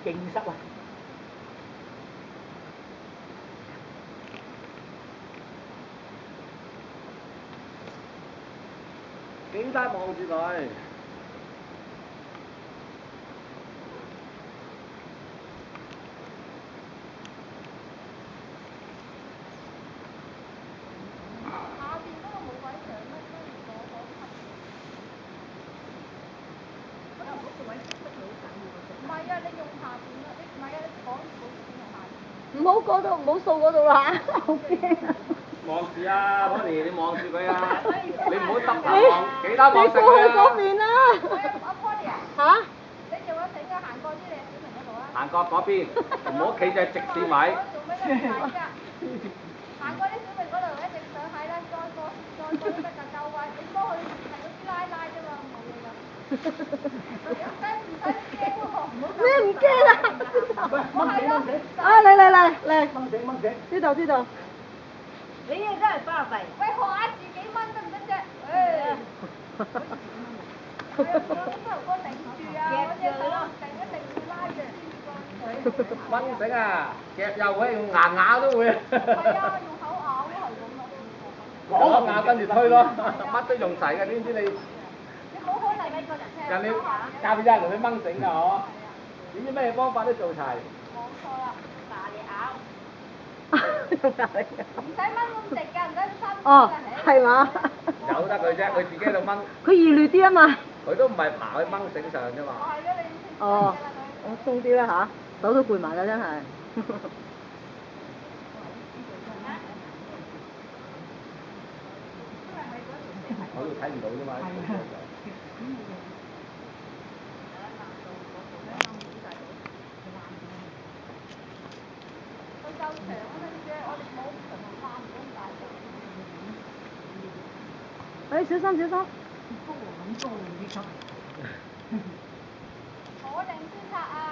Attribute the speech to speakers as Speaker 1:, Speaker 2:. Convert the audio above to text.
Speaker 1: 勁濕啊！警察望住佢。
Speaker 2: 唔好嗰度，唔好掃嗰度啦，好驚。
Speaker 1: 望住啊，Bonnie，你望住佢啊！你唔好耷頭望，其他望實佢啊！
Speaker 2: 你過去嗰邊啦。
Speaker 3: 阿 Bonnie 啊！
Speaker 2: 嚇？
Speaker 3: 你做咗整個行過啲你小明嗰度啊？
Speaker 1: 行過嗰邊，唔好企隻直線位。
Speaker 3: 做咩咁睇㗎？行過啲小明嗰度一直上喺啦，再過都得㗎，夠位。你幫佢係嗰啲拉啫嘛，冇嘢㗎。唔使驚喎，
Speaker 2: 咩唔驚啊？
Speaker 3: 我係咯。
Speaker 2: 啊嚟，
Speaker 1: 掹繩。
Speaker 2: 呢度。
Speaker 3: 你呢真係巴閉。喂，學下自己掹得唔得啫？誒。係啊，嗰頭哥頂住啊！嗰隻手一定會拉住先個水。
Speaker 1: 掹繩啊！夾又可以用牙咬都會。
Speaker 3: 係啊，用口咬都係咁啊。
Speaker 1: 講咬跟住推咯，乜都用齊嘅，點知你？
Speaker 3: 你冇可能你個
Speaker 1: 人哋教俾人同你掹繩㗎嗬？點知咩方法都做齊？
Speaker 3: 冇錯啦，大力咬。
Speaker 2: 用大力
Speaker 3: 唔使掹咁直㗎，唔使咁辛苦㗎。
Speaker 2: 哦，係嘛？
Speaker 1: 由得佢啫，佢自己喺度掹。
Speaker 2: 佢易劣啲啊嘛。
Speaker 1: 佢都唔係爬去掹繩上啫嘛。
Speaker 3: 係咯，你
Speaker 2: 哦，我鬆啲啦嚇，手都攰埋啦真係。
Speaker 1: 我都睇唔到啫嘛。
Speaker 3: 佢夠長啊嘛啫，我哋冇長頭髮唔咁大隻。
Speaker 2: 誒，小心。
Speaker 3: 坐定先拆啊！